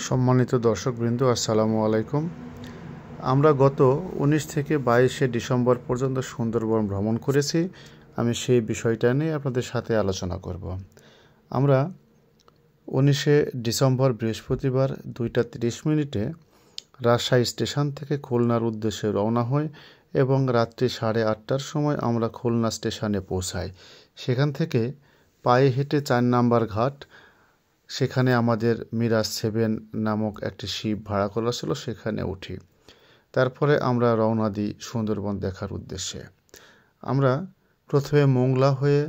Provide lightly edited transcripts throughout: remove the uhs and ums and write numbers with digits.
সম্মানিত দর্শকবৃন্দ, আসসালামু আলাইকুম। আমরা গত 19 থেকে 22শে ডিসেম্বর পর্যন্ত সুন্দরবন ভ্রমণ করেছি। আমি সেই বিষয়টা নিয়ে আপনাদের সাথে আলোচনা করব। আমরা 19শে ডিসেম্বর বৃহস্পতিবার 2:30 রাজশাহী স্টেশন থেকে খুলনার উদ্দেশ্যে রওনা হই এবং রাত্রি 8:30টার সময় আমরা খুলনা স্টেশনে পৌঁছাই। সেখান থেকে পায়ে হেঁটে 4 নম্বর ঘাট, সেখানে আমাদের মিরাজ 7 নামক একটি শিপ ভাড়া করা ছিল, সেখানে উঠি। তারপরে আমরা রওনা দিই সুন্দরবন দেখার উদ্দেশ্যে। আমরা প্রথমে মোংলা হয়ে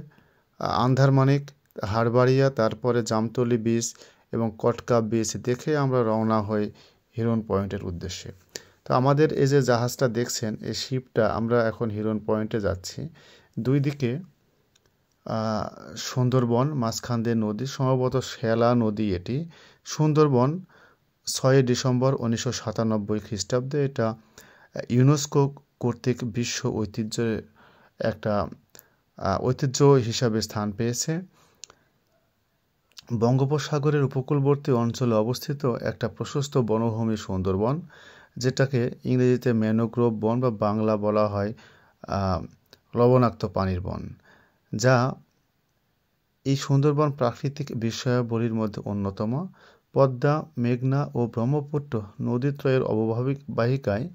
আন্ধারমানিক, হাড়বাড়িয়া, তারপরে জামতলী বিচ এবং কটকা বিচ দেখে আমরা রওনা হই হিরন পয়েন্টের উদ্দেশ্যে। তো আমাদের এই যে জাহাজটা দেখছেন, এই শিপটা, আমরা এখন হিরন পয়েন্টে যাচ্ছি। দুই দিকে সুন্দরবন, মাঝখান দিয়ে নদী, সম্ভবত শ্যালা নদী এটি। সুন্দরবন 6 ডিসেম্বর 1997 খ্রিস্টাব্দে এটা ইউনেস্কো কর্তৃক বিশ্ব ঐতিহ্যের একটা ঐতিহ্য হিসাবে স্থান পেয়েছে। বঙ্গোপসাগরের উপকূলবর্তী অঞ্চলে অবস্থিত একটা প্রশস্ত বনভূমি সুন্দরবন, যেটাকে ইংরেজিতে ম্যানোগ্রোভ বন বা বাংলা বলা হয় লবণাক্ত পানির বন, যা এই সুন্দরবন প্রাকৃতিক বিষয়াবলীর মধ্যে অন্যতম। পদ্মা, মেঘনা ও ব্রহ্মপুত্র নদীত্রয়ের অববাহিকায়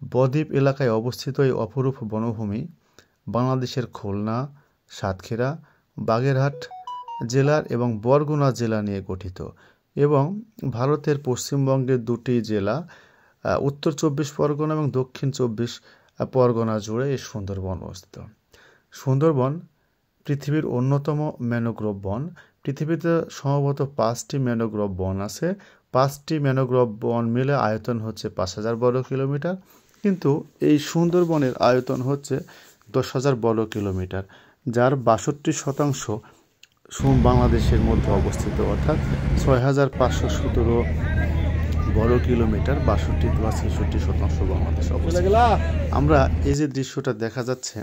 বদ্বীপ এলাকায় অবস্থিত এই অপরূপ বনভূমি বাংলাদেশের খুলনা, সাতক্ষীরা, বাগেরহাট জেলার এবং বরগুনা জেলা নিয়ে গঠিত এবং ভারতের পশ্চিমবঙ্গের দুটি জেলা, উত্তর 24 পরগনা এবং দক্ষিণ 24 পরগনা জুড়ে এই সুন্দরবন অবস্থিত। সুন্দরবন পৃথিবীর অন্যতম ম্যানোগ্রোভ বন। পৃথিবীতে সম্ভবত 5টি ম্যানোগ্রোভ বন আছে। 5টি ম্যানোগ্রোভ বন মিলে আয়তন হচ্ছে 5000 বর্গ কিলোমিটার, কিন্তু এই সুন্দরবনের আয়তন হচ্ছে 10,000 বর্গ কিলোমিটার, যার 62% বাংলাদেশের মধ্যে অবস্থিত, অর্থাৎ 6517 বর্গ কিলোমিটার, 62 বা 66% বাংলাদেশে অবস্থিত। আমরা এই যে দৃশ্যটা দেখা যাচ্ছে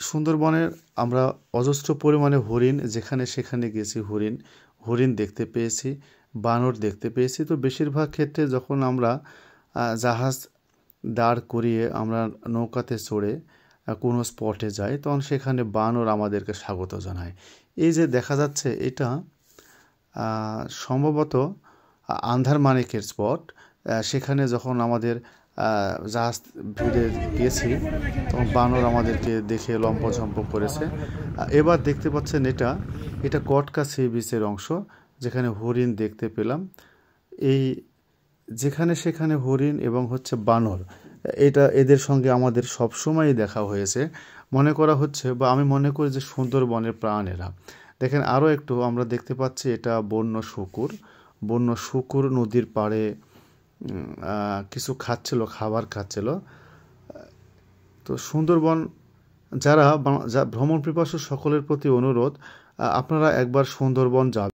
সুন্দরবনের, আমরা অজস্র পরিমাণে হরিণ, যেখানে সেখানে গেছি হরিণ দেখতে পেয়েছি, বানর দেখতে পেয়েছি। তো বেশিরভাগ ক্ষেত্রে যখন আমরা জাহাজ দাঁড় করিয়ে আমরা নৌকাতে চড়ে কোনো স্পটে যাই, তখন সেখানে বানর আমাদেরকে স্বাগত জানায়। এই যে দেখা যাচ্ছে, এটা সম্ভবত আন্ধারমানিকের স্পট। সেখানে যখন আমাদের জাহাজ ভিড়ে গেছি, তখন বানর আমাদেরকে দেখে লম্পঝম্প করেছে। এবার দেখতে পাচ্ছেন, এটা কটকা সি বিচের অংশ, যেখানে হরিণ দেখতে পেলাম। এই যেখানে সেখানে হরিণ এবং বানর, এদের সঙ্গে আমাদের সবসময়ই দেখা হয়েছে। মনে করা হচ্ছে, বা আমি মনে করি যে সুন্দরবনের প্রাণ এরা। দেখেন, আরও একটু আমরা দেখতে পাচ্ছি, এটা বন্য শুকুর নদীর পাড়ে কিছু খাবার খাচ্ছিল। তো সুন্দরবন যারা ভ্রমণ পিপাসু সকলের প্রতি অনুরোধ, আপনারা একবার সুন্দরবন যাবেন।